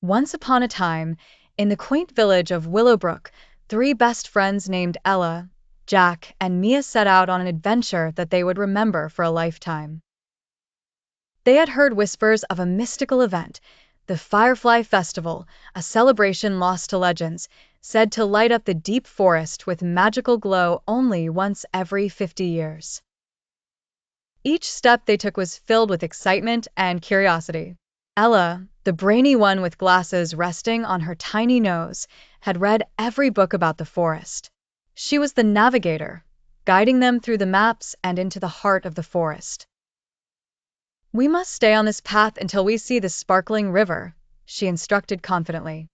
Once upon a time, in the quaint village of Willowbrook, three best friends named Ella, Jack, and Mia set out on an adventure that they would remember for a lifetime. They had heard whispers of a mystical event, the Firefly Festival, a celebration lost to legends, said to light up the deep forest with magical glow only once every 50 years. Each step they took was filled with excitement and curiosity. Ella, the brainy one with glasses resting on her tiny nose, had read every book about the forest. She was the navigator, guiding them through the maps and into the heart of the forest. "We must stay on this path until we see the sparkling river," she instructed confidently.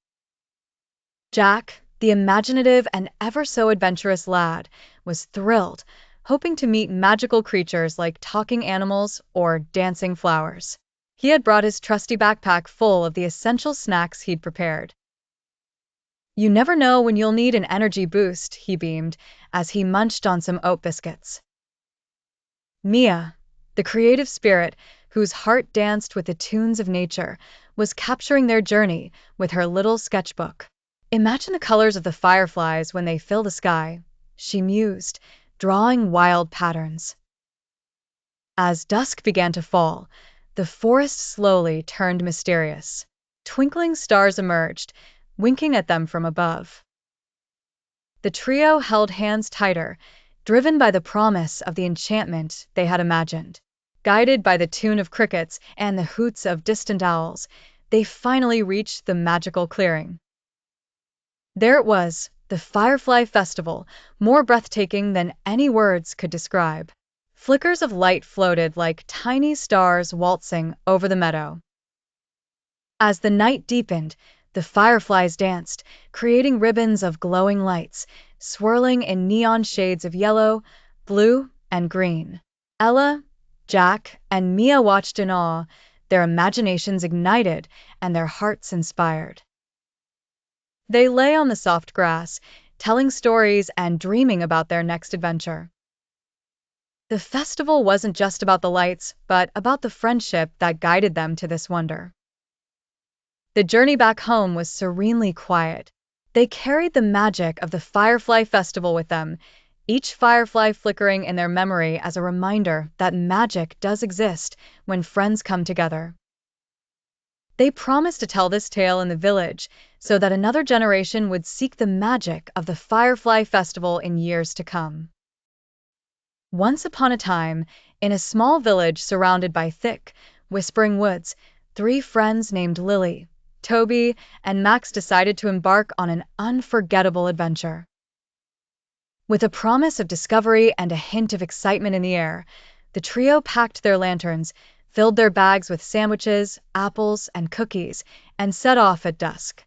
Jack, the imaginative and ever so adventurous lad, was thrilled, hoping to meet magical creatures like talking animals or dancing flowers. He had brought his trusty backpack full of the essential snacks he'd prepared. "You never know when you'll need an energy boost," he beamed as he munched on some oat biscuits. Mia, the creative spirit whose heart danced with the tunes of nature, was capturing their journey with her little sketchbook. "Imagine the colors of the fireflies when they fill the sky," she mused, drawing wild patterns. As dusk began to fall, the forest slowly turned mysterious. Twinkling stars emerged, winking at them from above. The trio held hands tighter, driven by the promise of the enchantment they had imagined. Guided by the tune of crickets and the hoots of distant owls, they finally reached the magical clearing. There it was, the Firefly Festival, more breathtaking than any words could describe. Flickers of light floated like tiny stars waltzing over the meadow. As the night deepened, the fireflies danced, creating ribbons of glowing lights, swirling in neon shades of yellow, blue, and green. Ella, Jack, and Mia watched in awe, their imaginations ignited and their hearts inspired. They lay on the soft grass, telling stories and dreaming about their next adventure. The festival wasn't just about the lights, but about the friendship that guided them to this wonder. The journey back home was serenely quiet. They carried the magic of the Firefly Festival with them, each firefly flickering in their memory as a reminder that magic does exist when friends come together. They promised to tell this tale in the village so that another generation would seek the magic of the Firefly Festival in years to come. Once upon a time, in a small village surrounded by thick, whispering woods, three friends named Lily, Toby, and Max decided to embark on an unforgettable adventure. With a promise of discovery and a hint of excitement in the air, the trio packed their lanterns, filled their bags with sandwiches, apples, and cookies, and set off at dusk.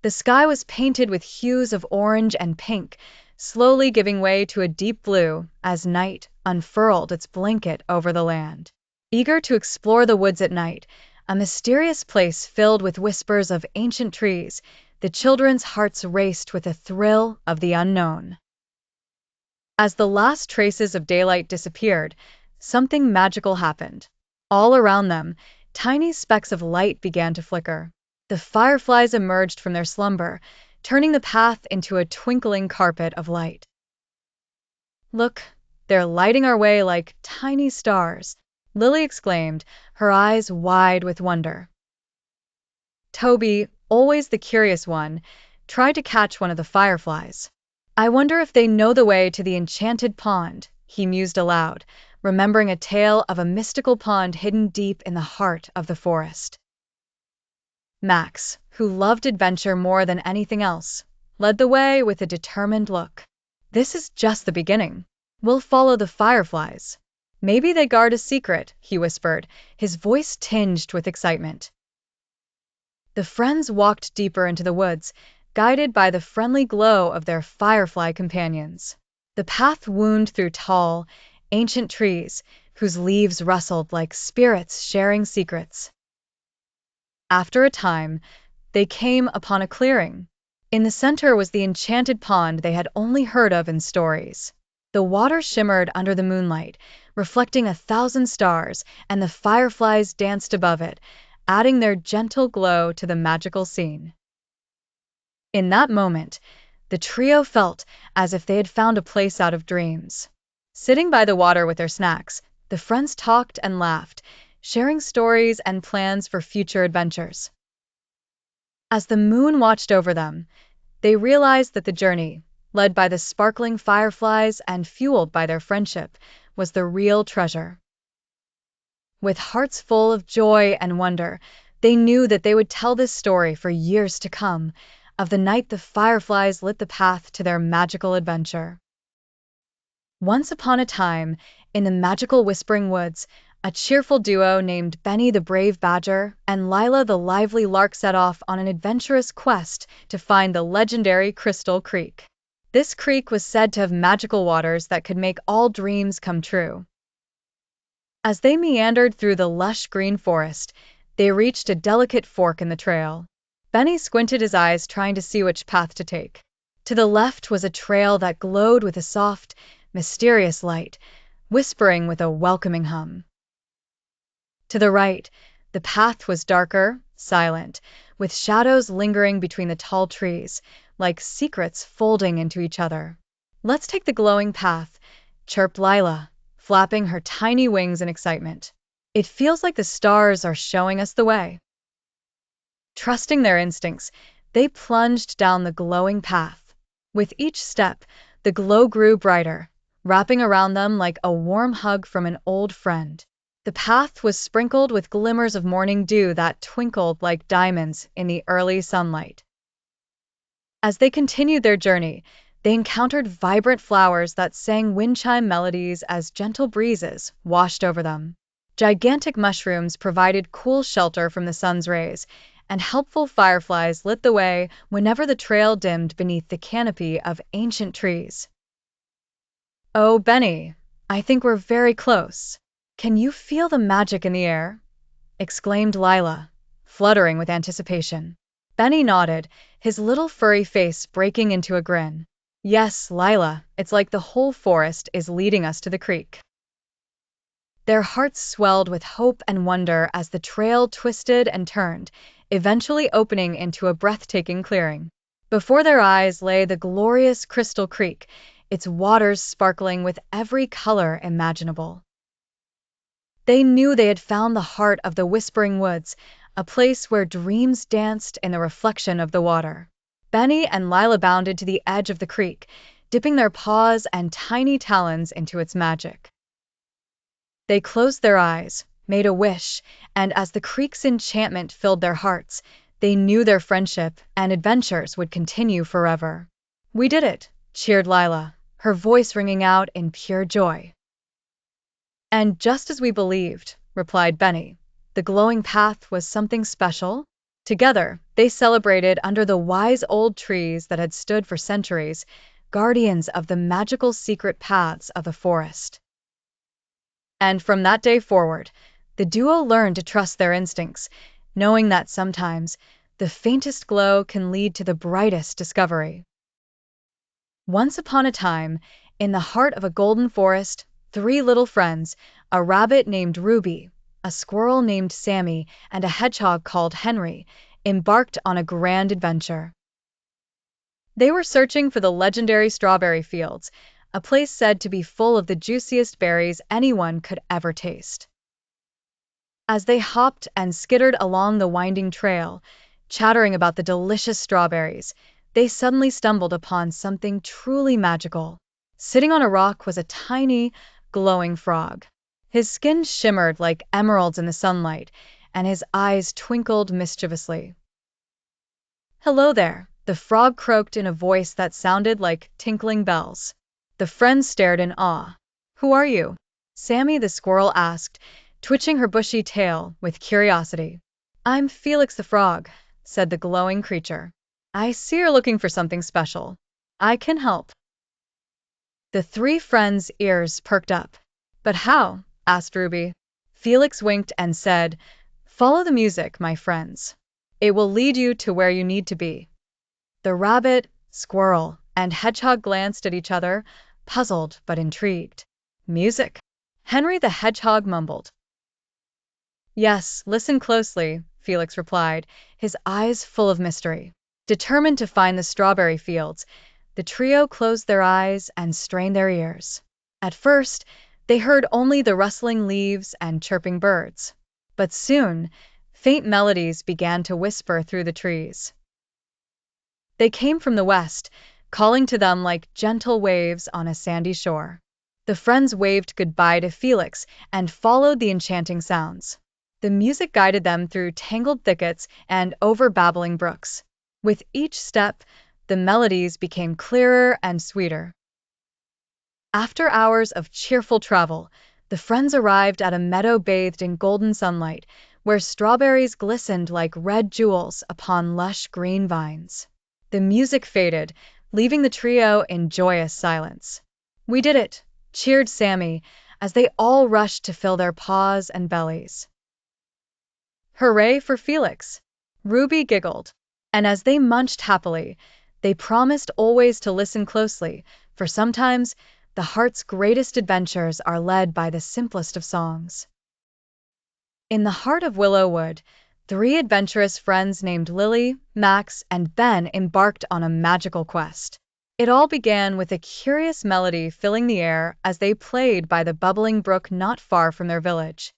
The sky was painted with hues of orange and pink, slowly giving way to a deep blue as night unfurled its blanket over the land. Eager to explore the woods at night, a mysterious place filled with whispers of ancient trees, the children's hearts raced with a thrill of the unknown. As the last traces of daylight disappeared, something magical happened. All around them, tiny specks of light began to flicker. The fireflies emerged from their slumber, turning the path into a twinkling carpet of light. "Look, they're lighting our way like tiny stars," Lily exclaimed, her eyes wide with wonder. Toby, always the curious one, tried to catch one of the fireflies. "I wonder if they know the way to the enchanted pond," he mused aloud, remembering a tale of a mystical pond hidden deep in the heart of the forest. Max, who loved adventure more than anything else, led the way with a determined look. "This is just the beginning. We'll follow the fireflies. Maybe they guard a secret," he whispered, his voice tinged with excitement. The friends walked deeper into the woods, guided by the friendly glow of their firefly companions. The path wound through tall, ancient trees, whose leaves rustled like spirits sharing secrets. After a time, they came upon a clearing. In the center was the enchanted pond they had only heard of in stories. The water shimmered under the moonlight, reflecting 1,000 stars, and the fireflies danced above it, adding their gentle glow to the magical scene. In that moment, the trio felt as if they had found a place out of dreams. Sitting by the water with their snacks, the friends talked and laughed, sharing stories and plans for future adventures. As the moon watched over them, they realized that the journey, led by the sparkling fireflies and fueled by their friendship, was the real treasure. With hearts full of joy and wonder, they knew that they would tell this story for years to come, of the night the fireflies lit the path to their magical adventure. Once upon a time, in the magical Whispering Woods, a cheerful duo named Benny the Brave Badger and Lila the Lively Lark set off on an adventurous quest to find the legendary Crystal Creek. This creek was said to have magical waters that could make all dreams come true. As they meandered through the lush green forest, they reached a delicate fork in the trail. Benny squinted his eyes, trying to see which path to take. To the left was a trail that glowed with a soft, mysterious light, whispering with a welcoming hum. To the right, the path was darker, silent, with shadows lingering between the tall trees, like secrets folding into each other. "Let's take the glowing path," chirped Lila, flapping her tiny wings in excitement. "It feels like the stars are showing us the way." Trusting their instincts, they plunged down the glowing path. With each step, the glow grew brighter, wrapping around them like a warm hug from an old friend. The path was sprinkled with glimmers of morning dew that twinkled like diamonds in the early sunlight. As they continued their journey, they encountered vibrant flowers that sang wind chime melodies as gentle breezes washed over them. Gigantic mushrooms provided cool shelter from the sun's rays, and helpful fireflies lit the way whenever the trail dimmed beneath the canopy of ancient trees. "Oh, Benny, I think we're very close. Can you feel the magic in the air?" exclaimed Lila, fluttering with anticipation. Benny nodded, his little furry face breaking into a grin. "Yes, Lila, it's like the whole forest is leading us to the creek." Their hearts swelled with hope and wonder as the trail twisted and turned, eventually opening into a breathtaking clearing. Before their eyes lay the glorious Crystal Creek, its waters sparkling with every color imaginable. They knew they had found the heart of the Whispering Woods, a place where dreams danced in the reflection of the water. Benny and Lila bounded to the edge of the creek, dipping their paws and tiny talons into its magic. They closed their eyes, made a wish, and as the creek's enchantment filled their hearts, they knew their friendship and adventures would continue forever. "We did it!" cheered Lila, her voice ringing out in pure joy. "And just as we believed," replied Benny, "the glowing path was something special." Together, they celebrated under the wise old trees that had stood for centuries, guardians of the magical secret paths of the forest. And from that day forward, the duo learned to trust their instincts, knowing that sometimes the faintest glow can lead to the brightest discovery. Once upon a time, in the heart of a golden forest, three little friends, a rabbit named Ruby, a squirrel named Sammy, and a hedgehog called Henry, embarked on a grand adventure. They were searching for the legendary strawberry fields, a place said to be full of the juiciest berries anyone could ever taste. As they hopped and skittered along the winding trail, chattering about the delicious strawberries, they suddenly stumbled upon something truly magical. Sitting on a rock was a tiny, glowing frog. His skin shimmered like emeralds in the sunlight, and his eyes twinkled mischievously. "Hello there," the frog croaked in a voice that sounded like tinkling bells. The friends stared in awe. "Who are you?" Sammy the squirrel asked, twitching her bushy tail with curiosity. "I'm Felix the frog," said the glowing creature. "I see you're looking for something special. I can help." The three friends' ears perked up. "But how?" asked Ruby. Felix winked and said, "Follow the music, my friends. It will lead you to where you need to be." The rabbit, squirrel, and hedgehog glanced at each other, puzzled but intrigued. "Music?" Henry the hedgehog mumbled. "Yes, listen closely," Felix replied, his eyes full of mystery. Determined to find the strawberry fields, the trio closed their eyes and strained their ears. At first, they heard only the rustling leaves and chirping birds. But soon, faint melodies began to whisper through the trees. They came from the west, calling to them like gentle waves on a sandy shore. The friends waved goodbye to Felix and followed the enchanting sounds. The music guided them through tangled thickets and over babbling brooks. With each step, the melodies became clearer and sweeter. After hours of cheerful travel, the friends arrived at a meadow bathed in golden sunlight, where strawberries glistened like red jewels upon lush green vines. The music faded, leaving the trio in joyous silence. "We did it!" cheered Sammy, as they all rushed to fill their paws and bellies. "Hooray for Felix!" Ruby giggled. And as they munched happily, they promised always to listen closely, for sometimes the heart's greatest adventures are led by the simplest of songs. In the heart of Willow Wood, 3 adventurous friends named Lily, Max, and Ben embarked on a magical quest. It all began with a curious melody filling the air as they played by the bubbling brook not far from their village.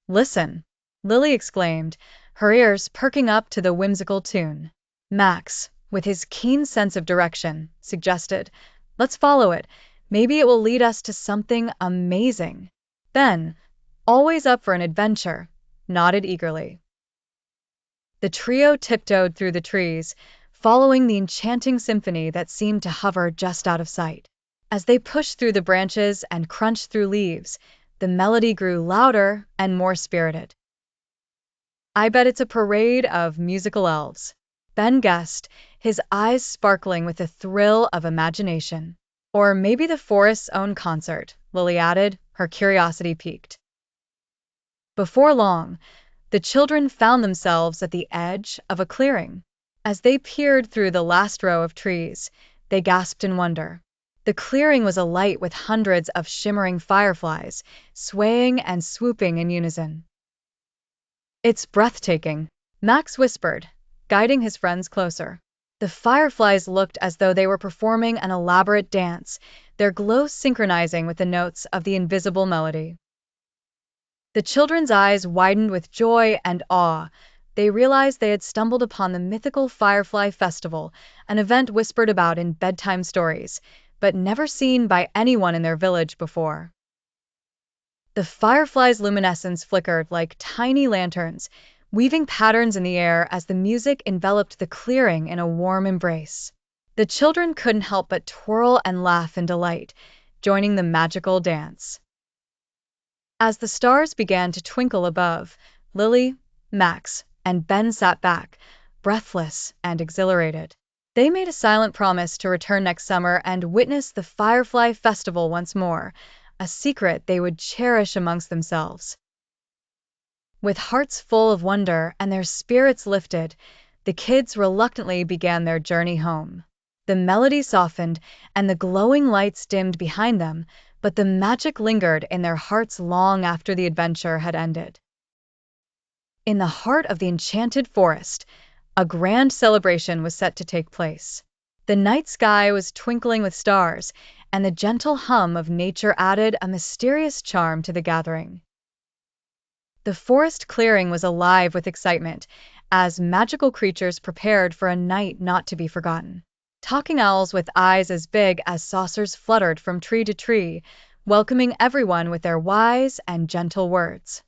"Listen!" Lily exclaimed, her ears perking up to the whimsical tune. Max, with his keen sense of direction, suggested, "Let's follow it. Maybe it will lead us to something amazing." Ben, always up for an adventure, nodded eagerly. The trio tiptoed through the trees, following the enchanting symphony that seemed to hover just out of sight. As they pushed through the branches and crunched through leaves, the melody grew louder and more spirited. "I bet it's a parade of musical elves," Ben guessed, his eyes sparkling with the thrill of imagination. "Or maybe the forest's own concert," Lily added, her curiosity piqued. Before long, the children found themselves at the edge of a clearing. As they peered through the last row of trees, they gasped in wonder. The clearing was alight with hundreds of shimmering fireflies, swaying and swooping in unison. "It's breathtaking," Max whispered, guiding his friends closer. The fireflies looked as though they were performing an elaborate dance, their glow synchronizing with the notes of the invisible melody. The children's eyes widened with joy and awe. They realized they had stumbled upon the mythical Firefly Festival, an event whispered about in bedtime stories, but never seen by anyone in their village before. The fireflies' luminescence flickered like tiny lanterns, weaving patterns in the air as the music enveloped the clearing in a warm embrace. The children couldn't help but twirl and laugh in delight, joining the magical dance. As the stars began to twinkle above, Lily, Max, and Ben sat back, breathless and exhilarated. They made a silent promise to return next summer and witness the Firefly Festival once more, a secret they would cherish amongst themselves. With hearts full of wonder and their spirits lifted, the kids reluctantly began their journey home. The melody softened and the glowing lights dimmed behind them, but the magic lingered in their hearts long after the adventure had ended. In the heart of the enchanted forest, a grand celebration was set to take place. The night sky was twinkling with stars, and the gentle hum of nature added a mysterious charm to the gathering. The forest clearing was alive with excitement, as magical creatures prepared for a night not to be forgotten. Talking owls with eyes as big as saucers fluttered from tree to tree, welcoming everyone with their wise and gentle words.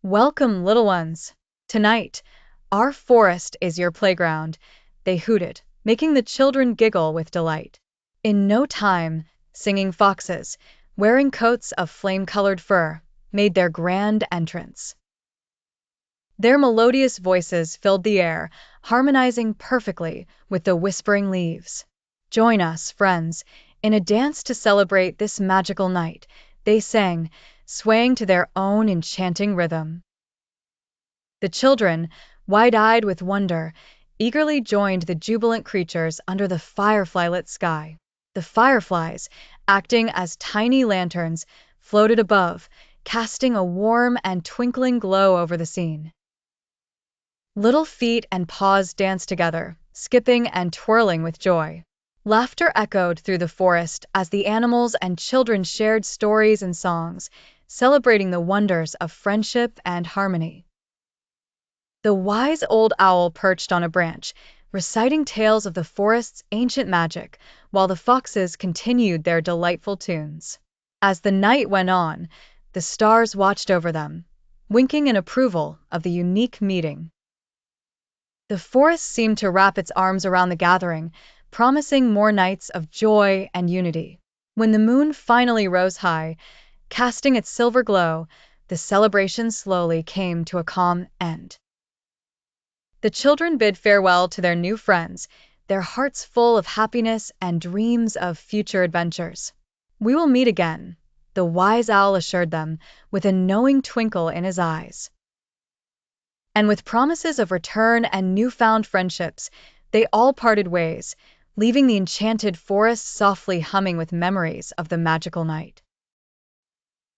"Welcome, little ones. Tonight, our forest is your playground," they hooted, making the children giggle with delight. In no time, singing foxes, wearing coats of flame-colored fur, made their grand entrance. Their melodious voices filled the air, harmonizing perfectly with the whispering leaves. "Join us, friends, in a dance to celebrate this magical night," they sang, swaying to their own enchanting rhythm. The children, wide-eyed with wonder, eagerly joined the jubilant creatures under the firefly-lit sky. The fireflies, acting as tiny lanterns, floated above, casting a warm and twinkling glow over the scene. Little feet and paws danced together, skipping and twirling with joy. Laughter echoed through the forest as the animals and children shared stories and songs, celebrating the wonders of friendship and harmony. The wise old owl perched on a branch, reciting tales of the forest's ancient magic, while the foxes continued their delightful tunes. As the night went on, the stars watched over them, winking in approval of the unique meeting. The forest seemed to wrap its arms around the gathering, promising more nights of joy and unity. When the moon finally rose high, casting its silver glow, the celebration slowly came to a calm end. The children bid farewell to their new friends, their hearts full of happiness and dreams of future adventures. "We will meet again," the wise owl assured them, with a knowing twinkle in his eyes. And with promises of return and newfound friendships, they all parted ways, leaving the enchanted forest softly humming with memories of the magical night.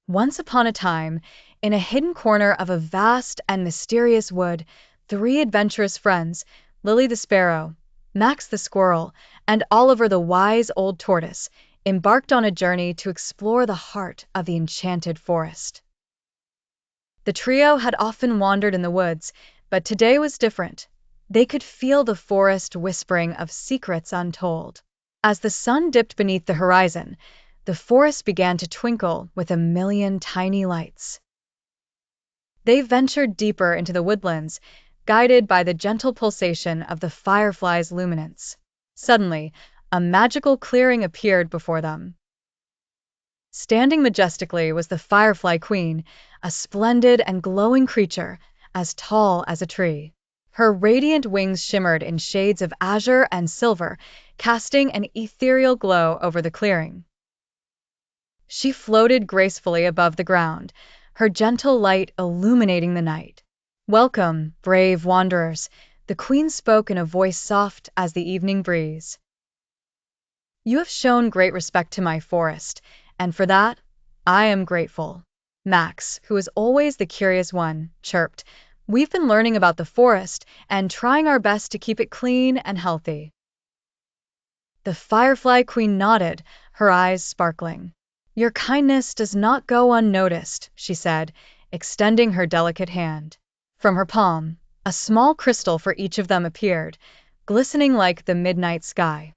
Once upon a time, in a hidden corner of a vast and mysterious wood, 3 adventurous friends, Lily the sparrow, Max the squirrel, and Oliver the wise old tortoise, embarked on a journey to explore the heart of the enchanted forest. The trio had often wandered in the woods, but today was different. They could feel the forest whispering of secrets untold. As the sun dipped beneath the horizon, the forest began to twinkle with a million tiny lights. They ventured deeper into the woodlands, guided by the gentle pulsation of the firefly's luminance. Suddenly, a magical clearing appeared before them. Standing majestically was the Firefly Queen, a splendid and glowing creature, as tall as a tree. Her radiant wings shimmered in shades of azure and silver, casting an ethereal glow over the clearing. She floated gracefully above the ground, her gentle light illuminating the night. "Welcome, brave wanderers," the Queen spoke in a voice soft as the evening breeze. "You have shown great respect to my forest, and for that, I am grateful." Max, who was always the curious one, chirped. "We've been learning about the forest and trying our best to keep it clean and healthy." The Firefly Queen nodded, her eyes sparkling. "Your kindness does not go unnoticed," she said, extending her delicate hand. From her palm, a small crystal for each of them appeared, glistening like the midnight sky.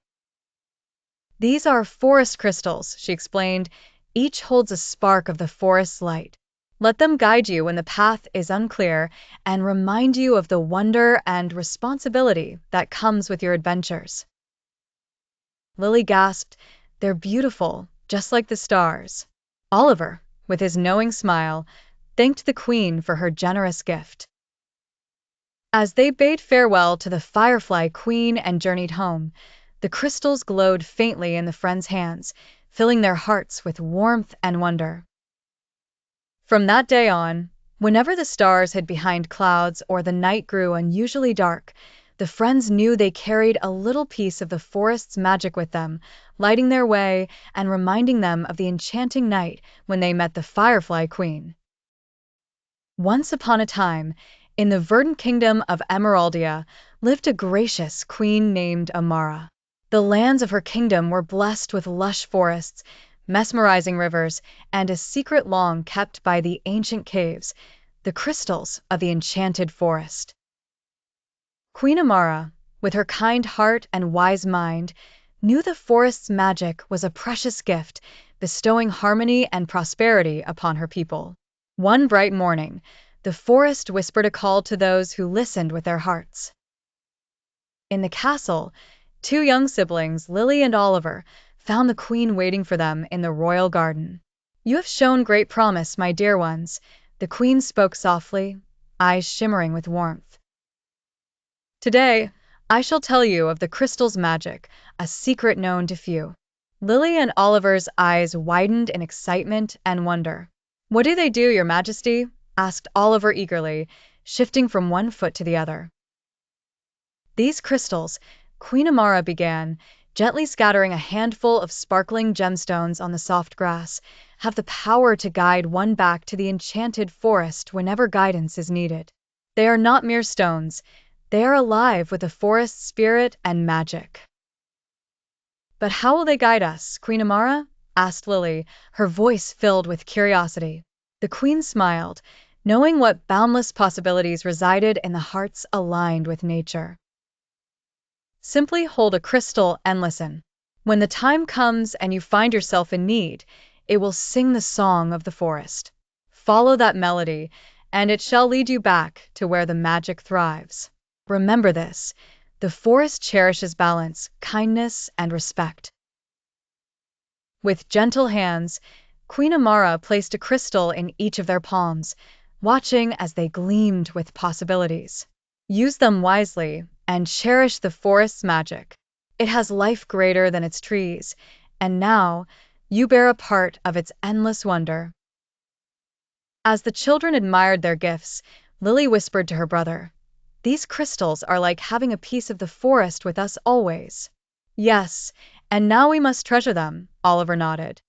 "These are forest crystals," she explained. "Each holds a spark of the forest's light. Let them guide you when the path is unclear and remind you of the wonder and responsibility that comes with your adventures." Lily gasped, "They're beautiful, just like the stars." Oliver, with his knowing smile, thanked the Queen for her generous gift. As they bade farewell to the Firefly Queen and journeyed home, the crystals glowed faintly in the friends' hands, filling their hearts with warmth and wonder. From that day on, whenever the stars hid behind clouds or the night grew unusually dark, the friends knew they carried a little piece of the forest's magic with them, lighting their way and reminding them of the enchanting night when they met the Firefly Queen. Once upon a time, in the verdant kingdom of Emeraldia, lived a gracious queen named Amara. The lands of her kingdom were blessed with lush forests, mesmerizing rivers, and a secret long kept by the ancient caves, the crystals of the enchanted forest. Queen Amara, with her kind heart and wise mind, knew the forest's magic was a precious gift, bestowing harmony and prosperity upon her people. One bright morning, the forest whispered a call to those who listened with their hearts. In the castle, 2 young siblings, Lily and Oliver, found the Queen waiting for them in the royal garden. "You have shown great promise, my dear ones," the Queen spoke softly, eyes shimmering with warmth. "Today, I shall tell you of the crystal's magic, a secret known to few." Lily and Oliver's eyes widened in excitement and wonder. "What do they do, Your Majesty?" asked Oliver eagerly, shifting from one foot to the other. "These crystals," Queen Amara began, gently scattering a handful of sparkling gemstones on the soft grass, have the power to guide one back to the enchanted forest whenever guidance is needed. They are not mere stones, they are alive with the forest's spirit and magic. But how will they guide us, Queen Amara? Asked Lily, her voice filled with curiosity. The queen smiled, knowing what boundless possibilities resided in the hearts aligned with nature. Simply hold a crystal and listen. When the time comes and you find yourself in need, it will sing the song of the forest. Follow that melody, and it shall lead you back to where the magic thrives. Remember this, the forest cherishes balance, kindness, and respect. With gentle hands, Queen Amara placed a crystal in each of their palms, watching as they gleamed with possibilities. Use them wisely and cherish the forest's magic. It has life greater than its trees, and now you bear a part of its endless wonder. As the children admired their gifts, Lily whispered to her brother, "These crystals are like having a piece of the forest with us always." "Yes, and now we must treasure them," Oliver nodded.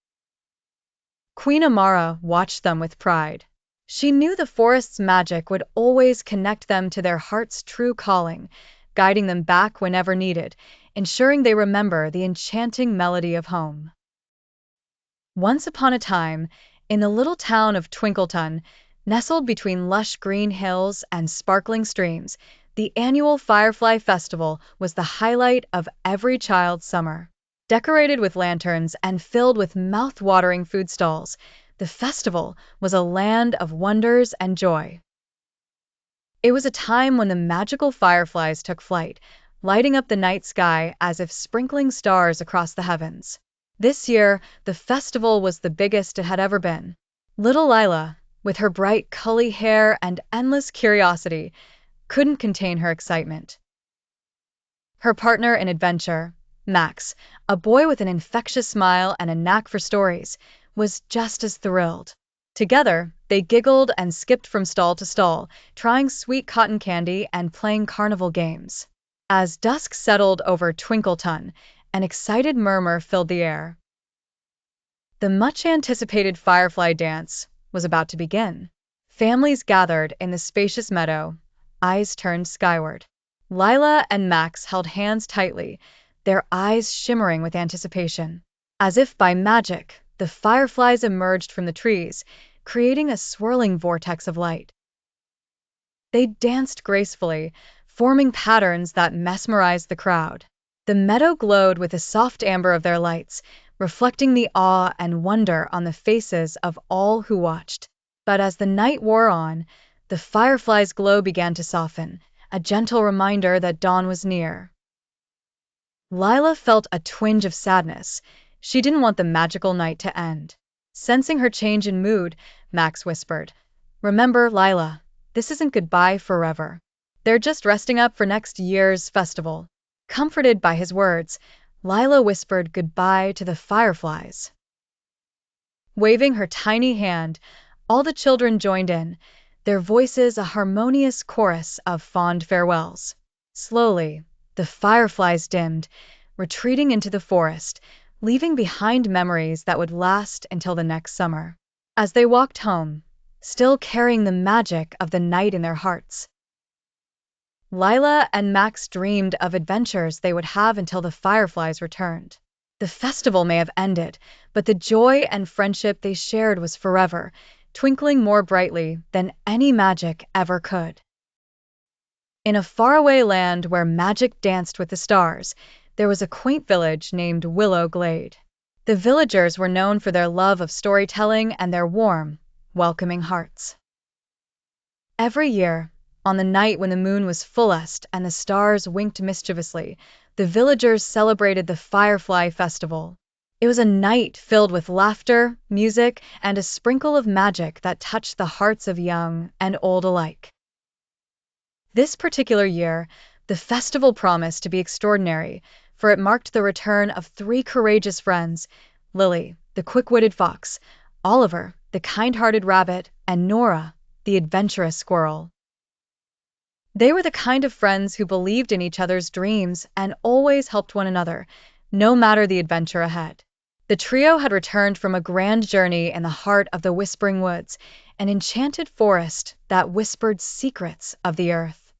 Queen Amara watched them with pride. She knew the forest's magic would always connect them to their heart's true calling, guiding them back whenever needed, ensuring they remember the enchanting melody of home. Once upon a time, in the little town of Twinkleton, nestled between lush green hills and sparkling streams, the annual Firefly Festival was the highlight of every child's summer. Decorated with lanterns and filled with mouth-watering food stalls, the festival was a land of wonders and joy. It was a time when the magical fireflies took flight, lighting up the night sky as if sprinkling stars across the heavens. This year, the festival was the biggest it had ever been. Little Lila, with her bright curly hair and endless curiosity, couldn't contain her excitement. Her partner in adventure, Max, a boy with an infectious smile and a knack for stories, was just as thrilled. Together, they giggled and skipped from stall to stall, trying sweet cotton candy and playing carnival games. As dusk settled over Twinkleton, an excited murmur filled the air. The much-anticipated Firefly dance was about to begin. Families gathered in the spacious meadow, eyes turned skyward. Lila and Max held hands tightly, their eyes shimmering with anticipation. As if by magic, the fireflies emerged from the trees, creating a swirling vortex of light. They danced gracefully, forming patterns that mesmerized the crowd. The meadow glowed with the soft amber of their lights, reflecting the awe and wonder on the faces of all who watched. But as the night wore on, the fireflies' glow began to soften, a gentle reminder that dawn was near. Lila felt a twinge of sadness. She didn't want the magical night to end. Sensing her change in mood, Max whispered, "Remember, Lila, this isn't goodbye forever. They're just resting up for next year's festival." Comforted by his words, Lila whispered goodbye to the fireflies. Waving her tiny hand, all the children joined in, their voices a harmonious chorus of fond farewells. Slowly, the fireflies dimmed, retreating into the forest, leaving behind memories that would last until the next summer. As they walked home, still carrying the magic of the night in their hearts, Lila and Max dreamed of adventures they would have until the fireflies returned. The festival may have ended, but the joy and friendship they shared was forever, twinkling more brightly than any magic ever could. In a faraway land where magic danced with the stars, there was a quaint village named Willow Glade. The villagers were known for their love of storytelling and their warm, welcoming hearts. Every year, on the night when the moon was fullest and the stars winked mischievously, the villagers celebrated the Firefly Festival. It was a night filled with laughter, music, and a sprinkle of magic that touched the hearts of young and old alike. This particular year, the festival promised to be extraordinary, for it marked the return of three courageous friends: Lily, the quick-witted fox; Oliver, the kind-hearted rabbit; and Nora, the adventurous squirrel. They were the kind of friends who believed in each other's dreams and always helped one another, no matter the adventure ahead. The trio had returned from a grand journey in the heart of the Whispering Woods, an enchanted forest that whispered secrets of the earth.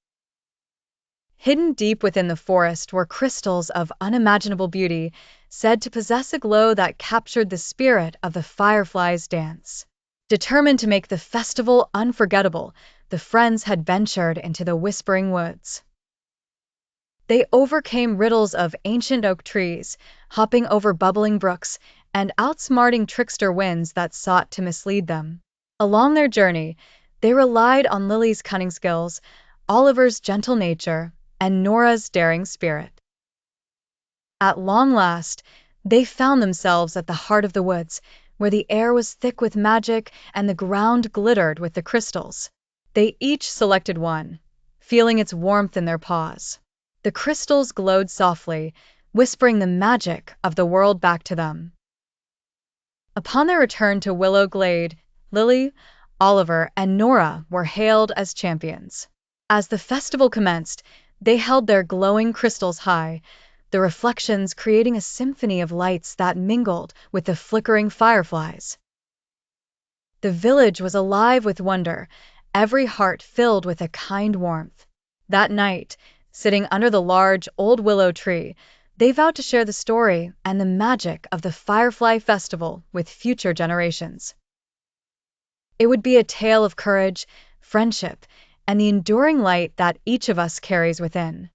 Hidden deep within the forest were crystals of unimaginable beauty, said to possess a glow that captured the spirit of the Firefly's dance. Determined to make the festival unforgettable, the friends had ventured into the Whispering Woods. They overcame riddles of ancient oak trees, hopping over bubbling brooks, and outsmarting trickster winds that sought to mislead them. Along their journey, they relied on Lily's cunning skills, Oliver's gentle nature, and Nora's daring spirit. At long last, they found themselves at the heart of the woods, where the air was thick with magic and the ground glittered with the crystals. They each selected one, feeling its warmth in their paws. The crystals glowed softly, whispering the magic of the world back to them. Upon their return to Willow Glade, Lily, Oliver, and Nora were hailed as champions. As the festival commenced, they held their glowing crystals high, the reflections creating a symphony of lights that mingled with the flickering fireflies. The village was alive with wonder, every heart filled with a kind warmth. That night, sitting under the large old willow tree, they vowed to share the story and the magic of the Firefly Festival with future generations. It would be a tale of courage, friendship, and the enduring light that each of us carries within.